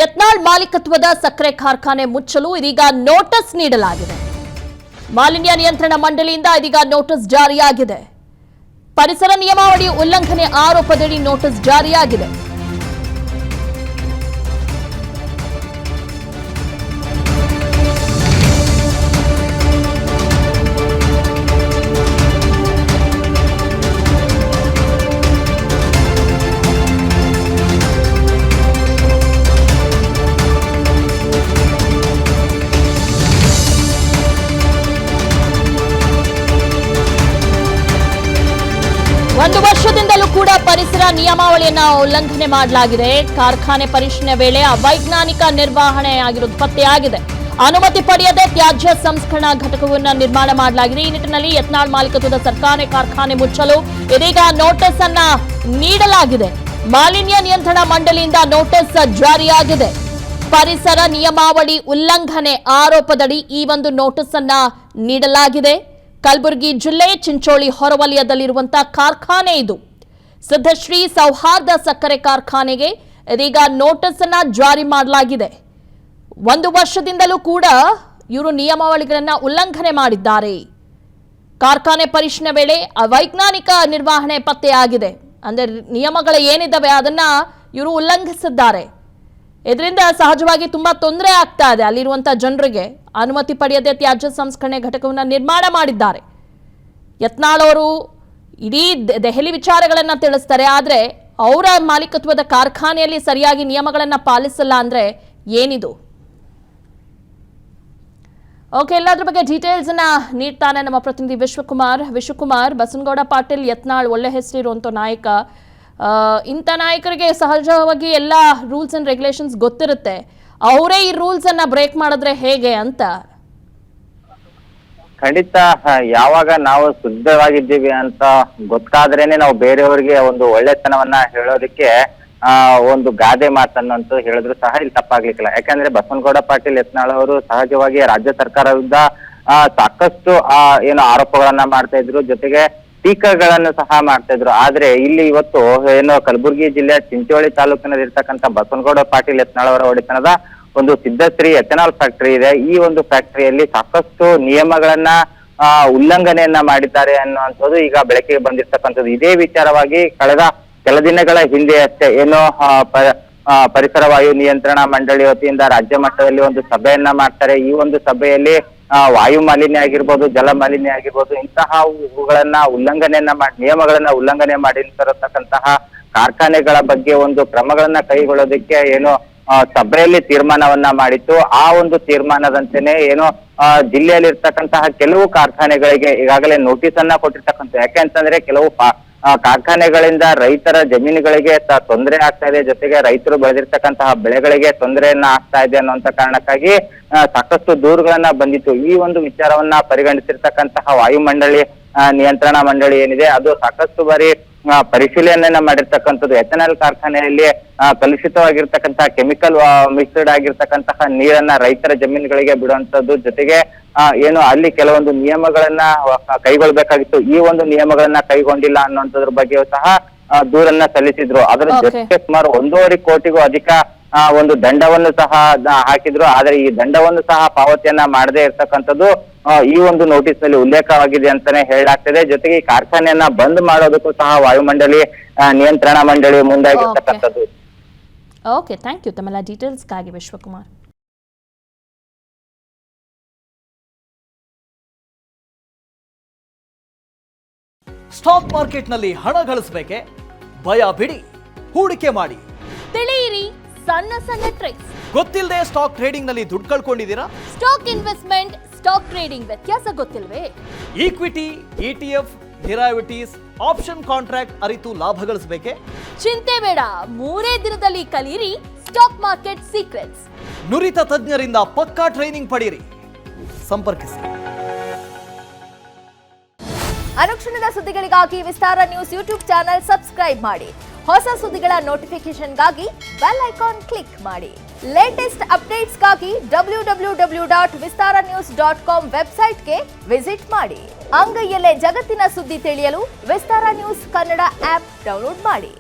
ಯತ್ನಾಳ್ ಮಾಲೀಕತ್ವದ ಸಕ್ಕರೆ ಕಾರ್ಖಾನೆ ಮುಚ್ಚಲು ಇದೀಗ ನೋಟಿಸ್ ನೀಡಲಾಗಿದೆ. ಮಾಲಿನ್ಯ ನಿಯಂತ್ರಣ ಮಂಡಳಿಯಿಂದ ಇದೀಗ ನೋಟಿಸ್ ಜಾರಿಯಾಗಿದೆ. ಪರಿಸರ ನಿಯಮಾವಳಿ ಉಲ್ಲಂಘನೆ ಆರೋಪದಡಿ ನೋಟಿಸ್ ಜಾರಿಯಾಗಿದೆ. ಒಂದು ವರ್ಷದಿಂದಲೂ ಕೂಡ ಪರಿಸರ ನಿಯಮಾವಳಿಯನ್ನ ಉಲ್ಲಂಘನೆ ಮಾಡಲಾಗಿದೆ. ಕಾರ್ಖಾನೆ ಪರಿಶೀಲನೆ ವೇಳೆ ಅವೈಜ್ಞಾನಿಕ ನಿರ್ವಹಣೆ ಆಗಿರುವುದು ಪತ್ತೆಯಾಗಿದೆ. ಅನುಮತಿ ಪಡೆಯದೆ ತ್ಯಾಜ್ಯ ಸಂಸ್ಕರಣಾ ಘಟಕವನ್ನು ನಿರ್ಮಾಣ ಮಾಡಲಾಗಿದೆ. ಈ ನಿಟ್ಟಿನಲ್ಲಿ ಯತ್ನಾಳ್ ಮಾಲೀಕತ್ವದ ಸರ್ಕಾರಿ ಕಾರ್ಖಾನೆ ಮುಚ್ಚಲು ಇದೀಗ ನೋಟಿಸ್ ಅನ್ನ ನೀಡಲಾಗಿದೆ. ಮಾಲಿನ್ಯ ನಿಯಂತ್ರಣ ಮಂಡಳಿಯಿಂದ ನೋಟಿಸ್ ಜಾರಿಯಾಗಿದೆ. ಪರಿಸರ ನಿಯಮಾವಳಿ ಉಲ್ಲಂಘನೆ ಆರೋಪದಡಿ ಈ ಒಂದು ನೋಟಿಸ್ ಅನ್ನ ನೀಡಲಾಗಿದೆ. ಕಲಬುರಗಿ ಜಿಲ್ಲೆ ಚಿಂಚೋಳಿ ಹೊರವಲಯದಲ್ಲಿರುವಂತಹ ಕಾರ್ಖಾನೆ ಇದು. ಸಿದ್ಧಶ್ರೀ ಸೌಹಾರ್ದ ಸಕ್ಕರೆ ಕಾರ್ಖಾನೆಗೆ ಇದೀಗ ನೋಟಿಸ್ ಅನ್ನ ಜಾರಿ ಮಾಡಲಾಗಿದೆ. ಒಂದು ವರ್ಷದಿಂದಲೂ ಕೂಡ ಇವರು ನಿಯಮಾವಳಿಗಳನ್ನ ಉಲ್ಲಂಘನೆ ಮಾಡಿದ್ದಾರೆ. ಕಾರ್ಖಾನೆ ಪರಿಶೀಲನೆ ವೇಳೆ ಅವೈಜ್ಞಾನಿಕ ನಿರ್ವಹಣೆ ಪತ್ತೆಯಾಗಿದೆ. ಅಂದ್ರೆ ನಿಯಮಗಳು ಏನಿದ್ದಾವೆ ಅದನ್ನ ಇವರು ಉಲ್ಲಂಘಿಸಿದ್ದಾರೆ. ಇದರಿಂದ ಸಹಜವಾಗಿ ತುಂಬಾ ತೊಂದರೆ ಆಗ್ತಾ ಇದೆ. ಅಲ್ಲಿರುವಂತಹ ಜನರಿಗೆ ಅನುಮತಿ ಪಡೆಯದೆ ತ್ಯಾಜ್ಯ ಸಂಸ್ಕರಣೆ ಘಟಕವನ್ನು ನಿರ್ಮಾಣ ಮಾಡಿದ್ದಾರೆ. ಯತ್ನಾಳ್ ಅವರು ಇಡೀ ದೆಹಲಿ ವಿಚಾರಗಳನ್ನ ತಿಳಿಸ್ತಾರೆ, ಆದರೆ ಅವರ ಮಾಲೀಕತ್ವದ ಕಾರ್ಖಾನೆಯಲ್ಲಿ ಸರಿಯಾಗಿ ನಿಯಮಗಳನ್ನ ಪಾಲಿಸಲ್ಲ ಅಂದ್ರೆ ಏನಿದು? ಓಕೆ, ಎಲ್ಲದ್ರ ಬಗ್ಗೆ ಡೀಟೇಲ್ಸ್ ಅನ್ನ ನೀಡ್ತಾನೆ ನಮ್ಮ ಪ್ರತಿನಿಧಿ ವಿಶ್ವಕುಮಾರ್. ಬಸನಗೌಡ ಪಾಟೀಲ್ ಯತ್ನಾಳ್ ಒಳ್ಳೆ ಹೆಸರಿರುವಂತ ನಾಯಕ. ಇಂಥ ನಾಯಕರಿಗೆ ಸಹಜವಾಗಿ ಎಲ್ಲ ರೂಲ್ಸ್ ಅಂಡ್ ರೆಗ್ಯುಲೇಷನ್ಸ್ ಗೊತ್ತಿರುತ್ತೆ. ಅವರೇ ಈ ರೂಲ್ಸ್ ಅನ್ನ ಬ್ರೇಕ್ ಮಾಡಿದ್ರೆ ಹೇಗೆ ಅಂತ? ಖಂಡಿತ, ಯಾವಾಗ ನಾವು ಶುದ್ಧವಾಗಿದ್ದೀವಿ ಅಂತ ಗೊತ್ತಾದ್ರೇನೆ ನಾವು ಬೇರೆಯವರಿಗೆ ಒಂದು ಒಳ್ಳೆತನವನ್ನ ಹೇಳೋದಕ್ಕೆ ಒಂದು ಗಾದೆ ಮಾತನ್ನಂತೂ ಹೇಳಿದ್ರು ಸಹ ಇಲ್ಲಿ ತಪ್ಪಾಗ್ಲಿಕ್ಕಿಲ್ಲ. ಯಾಕಂದ್ರೆ ಬಸನಗೌಡ ಪಾಟೀಲ್ ಯತ್ನಾಳ್ ಅವರು ಸಹಜವಾಗಿ ರಾಜ್ಯ ಸರ್ಕಾರದಿಂದ ಸಾಕಷ್ಟು ಏನು ಆರೋಪಗಳನ್ನ ಮಾಡ್ತಾ ಇದ್ರು, ಜೊತೆಗೆ ಟೀಕಾಗಳನ್ನು ಸಹ ಮಾಡ್ತಾ ಇದ್ರು. ಆದ್ರೆ ಇಲ್ಲಿ ಇವತ್ತು ಏನು ಕಲಬುರಗಿ ಜಿಲ್ಲೆಯ ಚಿಂಚೋಳಿ ತಾಲೂಕಿನಲ್ಲಿ ಇರ್ತಕ್ಕಂಥ ಬಸನಗೌಡ ಪಾಟೀಲ್ ಯತ್ನಾಳ್ ಅವರ ಒಡೆತನದ ಒಂದು ಸಿದ್ಧಶ್ರೀ ಎಥೆನಾಲ್ ಫ್ಯಾಕ್ಟರಿ ಇದೆ. ಈ ಒಂದು ಫ್ಯಾಕ್ಟರಿಯಲ್ಲಿ ಸಾಕಷ್ಟು ನಿಯಮಗಳನ್ನ ಉಲ್ಲಂಘನೆಯನ್ನ ಮಾಡಿದ್ದಾರೆ ಅನ್ನುವಂಥದ್ದು ಈಗ ಬೆಳಕಿಗೆ ಬಂದಿರ್ತಕ್ಕಂಥದ್ದು. ಇದೇ ವಿಚಾರವಾಗಿ ಕಳೆದ ಕೆಲ ದಿನಗಳ ಹಿಂದೆ ಅಷ್ಟೇ ಏನು ಪರಿಸರ ವಾಯು ನಿಯಂತ್ರಣ ಮಂಡಳಿ ವತಿಯಿಂದ ರಾಜ್ಯ ಮಟ್ಟದಲ್ಲಿ ಒಂದು ಸಭೆಯನ್ನ ಮಾಡ್ತಾರೆ. ಈ ಒಂದು ಸಭೆಯಲ್ಲಿ ವಾಯು ಮಾಲಿನ್ಯ ಆಗಿರ್ಬೋದು, ಜಲ ಮಾಲಿನ್ಯ ಆಗಿರ್ಬೋದು, ಇಂತಹವುಗಳನ್ನ ಉಲ್ಲಂಘನೆಯನ್ನ ನಿಯಮಗಳನ್ನ ಉಲ್ಲಂಘನೆ ಮಾಡಿರ್ತಕ್ಕಂತಹ ಕಾರ್ಖಾನೆಗಳ ಬಗ್ಗೆ ಒಂದು ಕ್ರಮಗಳನ್ನ ಕೈಗೊಳ್ಳೋದಕ್ಕೆ ಏನು ಸಭೆಯಲ್ಲಿ ತೀರ್ಮಾನವನ್ನ ಮಾಡಿತ್ತು. ಆ ಒಂದು ತೀರ್ಮಾನದಂತೆನೆ ಏನು ಜಿಲ್ಲೆಯಲ್ಲಿ ಇರ್ತಕ್ಕಂತಹ ಕೆಲವು ಕಾರ್ಖಾನೆಗಳಿಗೆ ಈಗಾಗಲೇ ನೋಟಿಸ್ ಅನ್ನ ಕೊಟ್ಟಿರ್ತಕ್ಕಂಥ. ಯಾಕೆ ಅಂತಂದ್ರೆ ಕೆಲವು ಕಾರ್ಖಾನೆಗಳಿಂದ ರೈತರ ಜಮೀನುಗಳಿಗೆ ತೊಂದರೆ ಆಗ್ತಾ ಇದೆ, ಜೊತೆಗೆ ರೈತರು ಬೆಳೆದಿರ್ತಕ್ಕಂತಹ ಬೆಳೆಗಳಿಗೆ ತೊಂದರೆಯನ್ನ ಆಗ್ತಾ ಇದೆ ಅನ್ನುವಂತ ಕಾರಣಕ್ಕಾಗಿ ಸಾಕಷ್ಟು ದೂರುಗಳನ್ನ ಬಂದಿತ್ತು. ಈ ಒಂದು ವಿಚಾರವನ್ನ ಪರಿಗಣಿಸಿರ್ತಕ್ಕಂತಹ ವಾಯುಮಂಡಳಿ ನಿಯಂತ್ರಣ ಮಂಡಳಿ ಏನಿದೆ ಅದು ಸಾಕಷ್ಟು ಬಾರಿ ಪರಿಶೀಲನೆಯನ್ನ ಮಾಡಿರ್ತಕ್ಕಂಥದ್ದು. ಎಥೆನಾಲ್ ಕಾರ್ಖಾನೆಯಲ್ಲಿ ಕಲುಷಿತವಾಗಿರ್ತಕ್ಕಂತಹ ಕೆಮಿಕಲ್ ಮಿಕ್ಸ್ಡ್ ಆಗಿರ್ತಕ್ಕಂತಹ ನೀರನ್ನ ರೈತರ ಜಮೀನುಗಳಿಗೆ ಬಿಡುವಂತದ್ದು, ಜೊತೆಗೆ ಏನು ಅಲ್ಲಿ ಕೆಲವೊಂದು ನಿಯಮಗಳನ್ನ ಕೈಗೊಳ್ಬೇಕಾಗಿತ್ತು. ಈ ಒಂದು ನಿಯಮಗಳನ್ನ ಕೈಗೊಂಡಿಲ್ಲ ಅನ್ನುವಂಥದ್ರ ಬಗ್ಗೆಯೂ ಸಹ ದೂರನ್ನ ಸಲ್ಲಿಸಿದ್ರು. ಅದರ ಜೊತೆಗೆ ಸುಮಾರು 1.5 ಕೋಟಿಗೂ ಅಧಿಕ ಒಂದು ದಂಡವನ್ನು ಸಹ ಹಾಕಿದ್ರು. ಆದ್ರೆ ಈ ದಂಡವನ್ನು ಸಹ ಪಾವತಿಯನ್ನ ಮಾಡದೇ ಇರ್ತಕ್ಕಂಥದ್ದು ಈ ಒಂದು ನೋಟಿಸ್ ನಲ್ಲಿ ಉಲ್ಲೇಖವಾಗಿದೆ ಅಂತಾನೆ ಹೇಳಲಾಗ್ತದೆ. ಜೊತೆಗೆ ಈ ಕಾರ್ಖಾನೆಯನ್ನ ಬಂದ್ ಮಾಡೋದಕ್ಕೂ ಸಹ ವಾಯುಮಂಡಳಿ ನಿಯಂತ್ರಣ ಮಂಡಳಿ ಮುಂದಾಗಿರ್ತಕ್ಕಂಥದ್ದು. ಓಕೆ, ಥ್ಯಾಂಕ್ ಯು ತಮ್ಮೆಲ್ಲ ಡೀಟೇಲ್ಸ್ಗಾಗಿ ವಿಶ್ವಕುಮಾರ್. ಸ್ಟಾಕ್ ಮಾರ್ಕೆಟ್ನಲ್ಲಿ ಹಣ ಗಳಿಸಬೇಕೆ? ಭಯ ಬಿಡಿ, ಹೂಡಿಕೆ ಮಾಡಿ. ತಿಳಿಯಿರಿ ಸಣ್ಣ ಸಣ್ಣ ಟ್ರಿಕ್ಸ್. ಗೊತ್ತಿಲ್ಲದೆ ಸ್ಟಾಕ್ ಟ್ರೇಡಿಂಗ್ ನಲ್ಲಿ ದುಡ್ಡು ಕಳ್ಕೊಂಡಿದ್ದೀರಾ? ಸ್ಟಾಕ್ ಇನ್ವೆಸ್ಟ್ಮೆಂಟ್, ಸ್ಟಾಕ್ ಟ್ರೇಡಿಂಗ್ ವ್ಯತ್ಯಾಸ ಗೊತ್ತಿಲ್ವೇ? Equity, ETF, derivatives, option contract ಅರಿತು ಲಾಭ ಗಳಿಸಬೇಕೆ? ಚಿಂತೆ ಬೇಡ, 3 ದಿನದಲ್ಲಿ ಕಲಿಯಿರಿ ಸ್ಟಾಕ್ ಮಾರ್ಕೆಟ್ ಸೀಕ್ರೆಟ್ಸ್. ನುರಿತ ತಜ್ಞರಿಂದ ಪಕ್ಕಾ ಟ್ರೈನಿಂಗ್ ಪಡೆಯಿರಿ. ಸಂಪರ್ಕಿಸಿ. ಅನುಕ್ಷಣದ ಸುದ್ದಿಗಳಿಗಾಗಿ ವಿಸ್ತಾರ ನ್ಯೂಸ್ ಯೂಟ್ಯೂಬ್ ಚಾನೆಲ್ ಸಬ್ಸ್ಕ್ರೈಬ್ ಮಾಡಿ. ಹೊಸ ಸುದ್ದಿಗಳ ನೋಟಿಫಿಕೇಶನ್ಗಾಗಿ ಬೆಲ್ ಐಕಾನ್ ಕ್ಲಿಕ್ ಮಾಡಿ. ಲೇಟೆಸ್ಟ್ ಅಪ್ಡೇಟ್ಸ್ಗಾಗಿ www.vistaranews.com ವೆಬ್ಸೈಟ್ಗೆ ವಿಸಿಟ್ ಮಾಡಿ. ಅಂಗೈಯಲ್ಲೇ ಜಗತ್ತಿನ ಸುದ್ದಿ ತಿಳಿಯಲು ವಿಸ್ತಾರ ನ್ಯೂಸ್ ಕನ್ನಡ ಆಪ್ ಡೌನ್ಲೋಡ್ ಮಾಡಿ.